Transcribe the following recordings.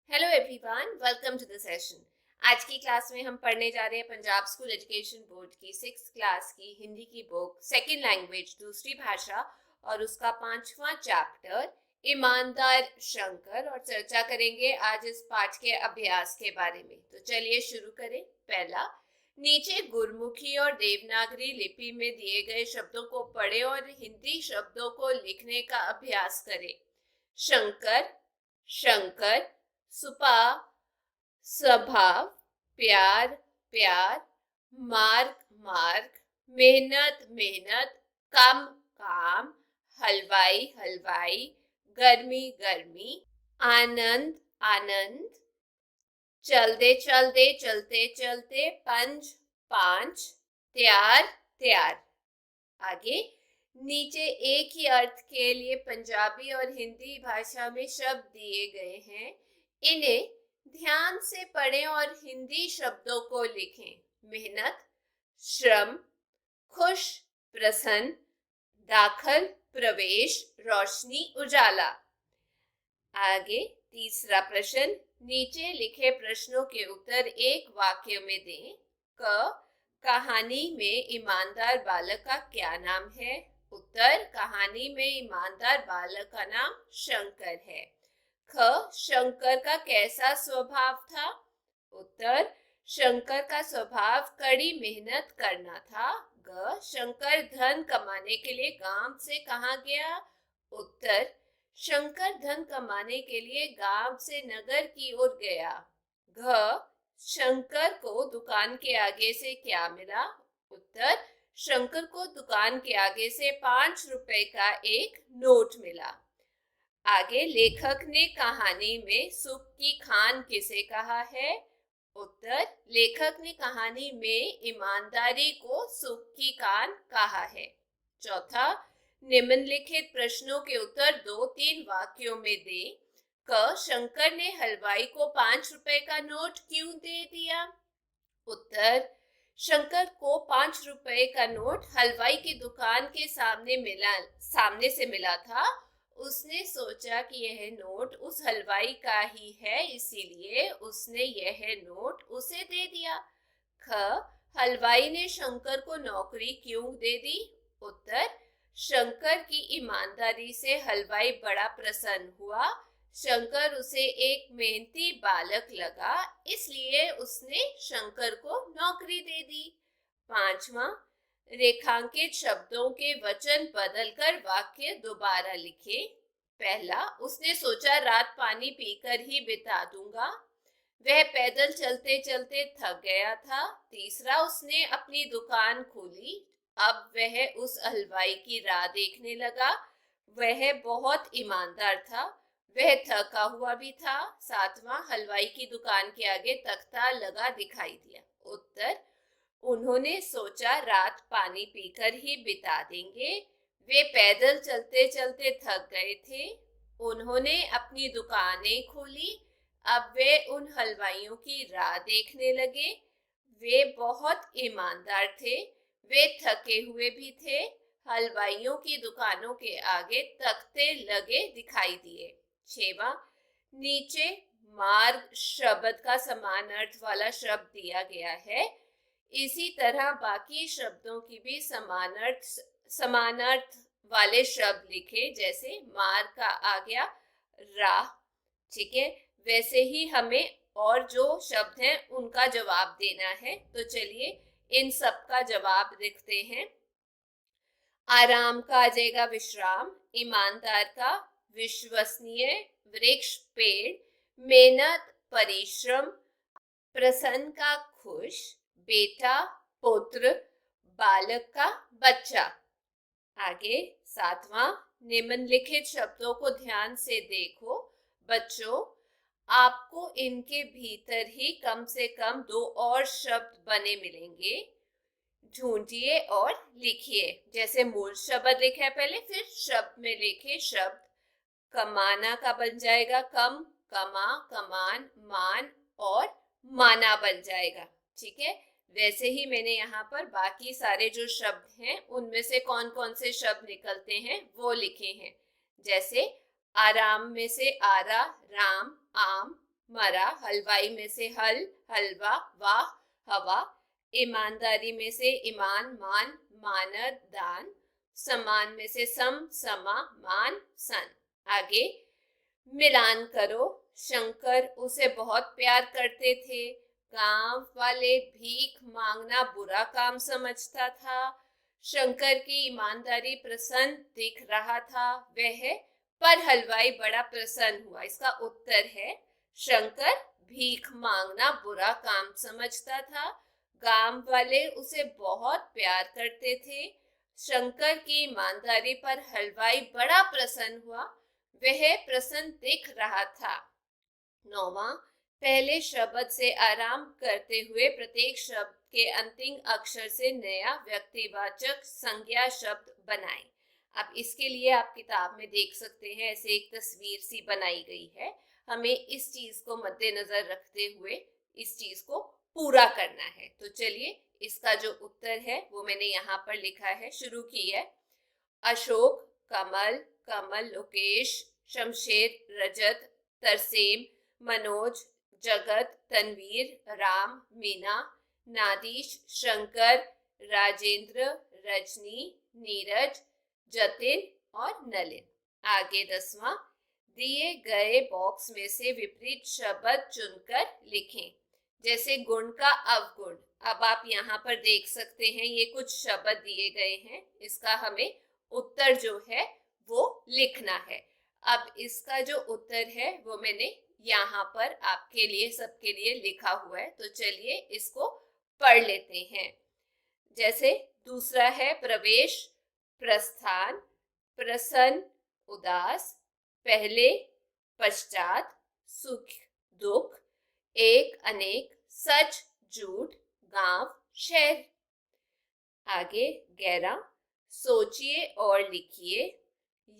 Hello everyone, welcome to the session. आज की class में हम पढ़ने जा रहे हैं पंजाब स्कूल एजुकेशन बोर्ड की 6th क्लास की हिंदी की बुक सेकंड लैंग्वेज दूसरी भाषा और उसका 5वां चैप्टर ईमानदार शंकर। और चर्चा करेंगे आज इस पाठ के अभ्यास के बारे में। तो चलिए शुरू करें। पहला, नीचे गुरमुखी और देवनागरी लिपि में दिए गए शब्दों को पढ़ें और हिंदी शब्दों को लिखने का अभ्यास करें। शंकर, शंकर, सुपा, स्वभाव, प्यार, प्यार, मार्ग, मार्ग, मेहनत, मेहनत, काम, काम, हलवाई, हलवाई, गर्मी, गर्मी, आनंद, आनंद, चलते चलते चलते चलते, पंच, पांच, त्यार, त्यार। आगे, नीचे एक ही अर्थ के लिए पंजाबी और हिंदी भाषा में शब्द दिए गए हैं। इन्हें ध्यान से पढ़ें और हिंदी शब्दों को लिखें। मेहनत, श्रम, खुश, प्रसन्न, दाखल, प्रवेश, रोशनी, उजाला। आगे तीसरा प्रश्न, नीचे लिखे प्रश्नों के उत्तर एक वाक्य में दें। कहानी में ईमानदार बालक का क्या नाम है? उत्तर, कहानी में ईमानदार बालक का नाम शंकर है। शंकर का कैसा स्वभाव था? उत्तर, शंकर का स्वभाव कड़ी मेहनत करना था। शंकर धन कमाने के लिए गांव से कहाँ गया? उत्तर, शंकर धन कमाने के लिए गांव से नगर की ओर गया। शंकर को दुकान के आगे से क्या मिला? उत्तर, शंकर को दुकान के आगे से 5 रुपए का एक नोट मिला। आगे, लेखक ने कहानी में सुख की खान किसे कहा है? उत्तर, लेखक ने कहानी में ईमानदारी को सुख की खान कहा है। चौथा, निम्नलिखित प्रश्नों के उत्तर 2-3 वाक्यों में दें। शंकर ने हलवाई को 5 रुपए का नोट क्यों दे दिया? उत्तर, शंकर को 5 रुपए का नोट हलवाई की दुकान के सामने से मिला था। उसने सोचा कि यह नोट उस हलवाई का ही है, इसीलिए उसने यह नोट उसे दे दिया। हलवाई ने शंकर को नौकरी क्यों दे दी? उत्तर, शंकर की ईमानदारी से हलवाई बड़ा प्रसन्न हुआ। शंकर उसे एक मेहनती बालक लगा, इसलिए उसने शंकर को नौकरी दे दी। 5वां, रेखांकित शब्दों के वचन बदलकर वाक्य दोबारा लिखें। पहला, उसने सोचा रात पानी पीकर ही बिता दूंगा। वह पैदल चलते चलते थक गया था। तीसरा, उसने अपनी दुकान खोली। अब वह उस हलवाई की राह देखने लगा। वह बहुत ईमानदार था। वह थका हुआ भी था। 7वां, हलवाई की दुकान के आगे तख्ता लगा दिखाई दिया। उत्तर, उन्होंने सोचा रात पानी पीकर ही बिता देंगे। वे पैदल चलते चलते थक गए थे। उन्होंने अपनी दुकानें खोली। अब वे उन हलवाइयों की राह देखने लगे। वे बहुत ईमानदार थे। वे थके हुए भी थे। हलवाइयों की दुकानों के आगे तख्ते लगे दिखाई दिए। 6वां, नीचे मार्ग शब्द का समान अर्थ वाला शब्द दिया गया है। इसी तरह बाकी शब्दों की भी समानार्थ वाले शब्द लिखे। जैसे मार्ग का आ गया राह, ठीक है। वैसे ही हमें और जो शब्द हैं उनका जवाब देना है। तो चलिए इन सब का जवाब लिखते हैं। आराम का आ जाएगा विश्राम, ईमानदार का विश्वसनीय, वृक्ष पेड़, मेहनत परिश्रम, प्रसन्न का खुश, बेटा पुत्र, बालक का बच्चा। आगे 7वां, निम्नलिखित शब्दों को ध्यान से देखो। बच्चों, आपको इनके भीतर ही कम से कम 2 और शब्द बने मिलेंगे। ढूंढिए और लिखिए। जैसे मूल शब्द लिखा है पहले, फिर शब्द में लिखे शब्द। कमाना का बन जाएगा कम, कमा, कमान, मान और माना बन जाएगा। ठीक है, वैसे ही मैंने यहाँ पर बाकी सारे जो शब्द हैं उनमें से कौन कौन से शब्द निकलते हैं वो लिखे हैं। जैसे आराम में से आरा, राम, आम, मरा, हलवाई में से हल, हलवा, वाह, हवा, ईमानदारी में से ईमान, मान, मानद, दान, समान में से सम, समा, मान, सन। आगे मिलान करो। शंकर उसे बहुत प्यार करते थे। गांव वाले भीख मांगना बुरा काम समझता था। शंकर की ईमानदारी प्रसन्न दिख रहा था वह, पर हलवाई बड़ा प्रसन्न हुआ। इसका उत्तर है शंकर भीख मांगना बुरा काम समझता था। गांव वाले उसे बहुत प्यार करते थे। शंकर की ईमानदारी पर हलवाई बड़ा प्रसन्न हुआ। वह प्रसन्न दिख रहा था। 9वां, पहले शब्द से आराम करते हुए प्रत्येक शब्द के अंतिम अक्षर से नया व्यक्तिवाचक संज्ञा शब्द बनाएं। अब इसके लिए आप किताब में देख सकते हैं, ऐसे एक तस्वीर सी बनाई गई है। हमें इस चीज को मद्देनजर रखते हुए इस चीज को पूरा करना है। तो चलिए, इसका जो उत्तर है वो मैंने यहाँ पर लिखा है, शुरू की है। अशोक, कमल, कमल, लोकेश, शमशेर, रजत, तरसेम, मनोज, जगत, तनवीर, राम, मीना, नादिश, शंकर, राजेंद्र, रजनी, नीरज, जतिन और नलिन। आगे 10वां, दिए गए बॉक्स में से विपरीत शब्द चुनकर लिखें। जैसे गुण का अवगुण। अब आप यहाँ पर देख सकते हैं, ये कुछ शब्द दिए गए हैं, इसका हमें उत्तर जो है वो लिखना है। अब इसका जो उत्तर है वो मैंने यहाँ पर आपके लिए, सबके लिए लिखा हुआ है। तो चलिए इसको पढ़ लेते हैं। जैसे दूसरा है प्रवेश, प्रस्थान, प्रसन्न, उदास, पहले, पश्चात, सुख, दुख, एक, अनेक, सच, झूठ, गांव, शहर। आगे 11, सोचिए और लिखिए।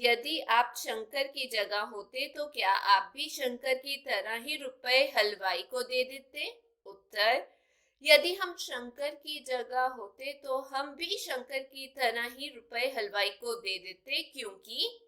यदि आप शंकर की जगह होते तो क्या आप भी शंकर की तरह ही रुपए हलवाई को दे देते? उत्तर, यदि हम शंकर की जगह होते तो हम भी शंकर की तरह ही रुपए हलवाई को दे देते, क्योंकि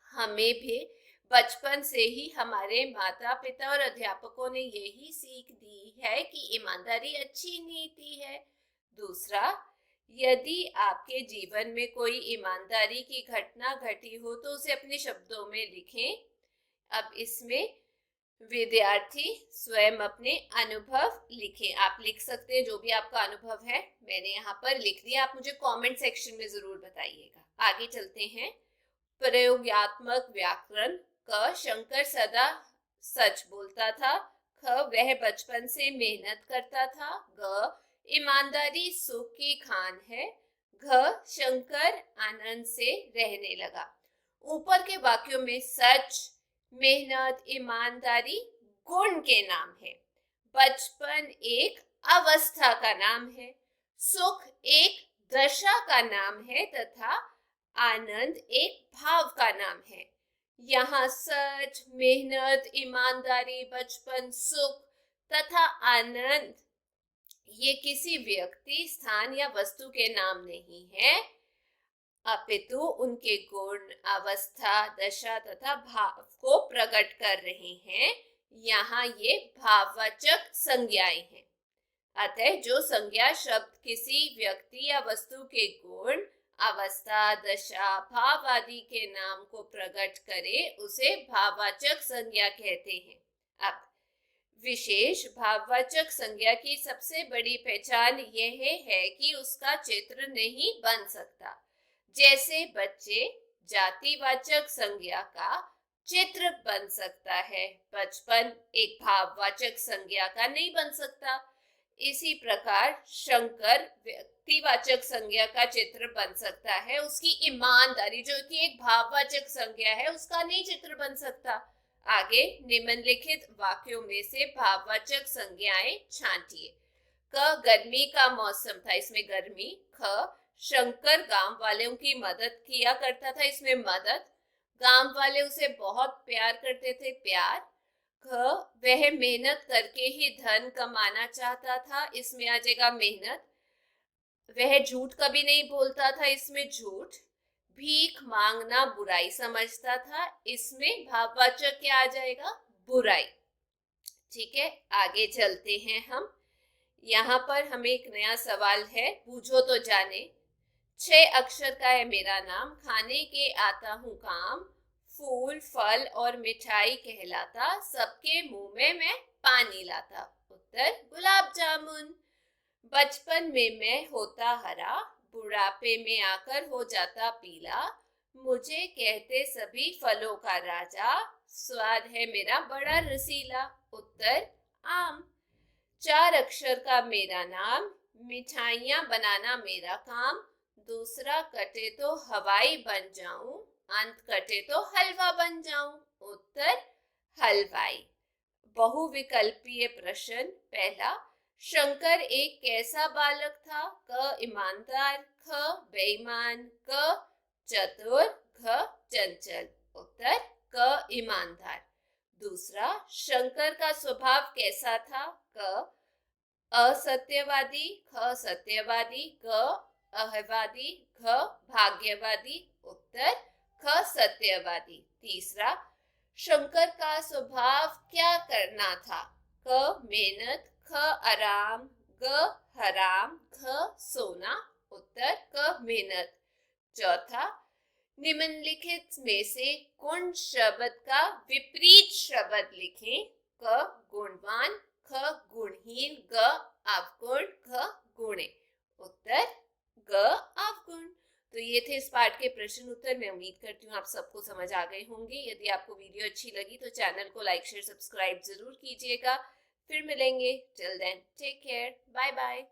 हमें भी बचपन से ही हमारे माता पिता और अध्यापकों ने यही सीख दी है कि ईमानदारी अच्छी नीति है। दूसरा, यदि आपके जीवन में कोई ईमानदारी की घटना घटी हो तो उसे अपने शब्दों में लिखें। अब इसमें विद्यार्थी स्वयं अपने अनुभव लिखें। आप लिख सकते हैं जो भी आपका अनुभव है, मैंने यहाँ पर लिख दिया। आप मुझे कमेंट सेक्शन में जरूर बताइएगा। आगे चलते हैं। प्रयोगात्मक व्याकरण। क, शंकर सदा सच बोलता था। ख, वह बचपन से मेहनत करता था। ग, ईमानदारी सुख की खान है। घ, शंकर आनंद से रहने लगा। ऊपर के वाक्यों में सच, मेहनत, ईमानदारी गुण के नाम है। बचपन एक अवस्था का नाम है। सुख एक दशा का नाम है तथा आनंद एक भाव का नाम है। यहाँ सच, मेहनत, ईमानदारी, बचपन, सुख तथा आनंद ये किसी व्यक्ति, स्थान या वस्तु के नाम नहीं है, अपितु उनके गुण, अवस्था, दशा तथा भाव को प्रकट कर रहे हैं। यहाँ ये भाववाचक संज्ञाएं हैं। अतः जो संज्ञा शब्द किसी व्यक्ति या वस्तु के गुण, अवस्था, दशा, भाव आदि के नाम को प्रकट करे उसे भाववाचक संज्ञा कहते हैं। अब विशेष भाववाचक संज्ञा की सबसे बड़ी पहचान यह है कि उसका चित्र नहीं बन सकता। जैसे बच्चे जातिवाचक संज्ञा का चित्र बन सकता है, बचपन एक भाववाचक संज्ञा का नहीं बन सकता। इसी प्रकार शंकर व्यक्तिवाचक संज्ञा का चित्र बन सकता है, उसकी ईमानदारी जो कि एक भाववाचक संज्ञा है उसका नहीं चित्र बन सकता। आगे निम्नलिखित वाक्यों में से भाववाचक संज्ञाएं छांटिए। क, गर्मी का मौसम था, इसमें गर्मी। ख, शंकर गांव वालों की मदद किया करता था, इसमें मदद। गांव वाले उसे बहुत प्यार करते थे, प्यार। ख, वह मेहनत करके ही धन कमाना चाहता था, इसमें आ जाएगा मेहनत। वह झूठ कभी नहीं बोलता था, इसमें झूठ। भीख मांगना बुराई समझता था, इसमें भाववाचक क्या आ जाएगा? बुराई। ठीक है, आगे चलते हैं हम। यहाँ पर हमें एक नया सवाल है, बूझो तो जाने। 6 अक्षर का है मेरा नाम, खाने के आता हूँ काम, फूल फल और मिठाई कहलाता, सबके मुंह में मैं पानी लाता। उत्तर गुलाब जामुन। बचपन में मैं होता हरा, बुढ़ापे में आकर हो जाता पीला, मुझे कहते सभी फलों का राजा, स्वाद है मेरा बड़ा रसीला। उत्तर आम। 4 अक्षर का मेरा नाम, मिठाइयाँ बनाना मेरा काम, दूसरा कटे तो हवाई बन जाऊं, अंत कटे तो हलवा बन जाऊं। उत्तर हलवाई। बहुविकल्पीय प्रश्न। पहला, शंकर एक कैसा बालक था? क ईमानदार, ख बेईमान, क चतुर, घ चंचल। उत्तर क ईमानदार। दूसरा, शंकर का स्वभाव कैसा था? क असत्यवादी, ख सत्यवादी, ग अहवादी, घ भाग्यवादी। उत्तर ख सत्यवादी। तीसरा, शंकर का स्वभाव क्या करना था? क मेहनत, ख आराम, ग हराम, घ सोना। उत्तर क मेहनत। चौथा, निम्नलिखित में से गुण शब्द का विपरीत शब्द लिखें। क गुणवान, ख गुणहीन, ग अवगुण, घ गुणे। उत्तर ग अवगुण। तो ये थे इस पाठ के प्रश्न उत्तर। मैं उम्मीद करती हूँ आप सबको समझ आ गए होंगे। यदि आपको वीडियो अच्छी लगी तो चैनल को लाइक शेयर सब्सक्राइब जरूर कीजिएगा। फिर मिलेंगे। Till then take care, bye bye.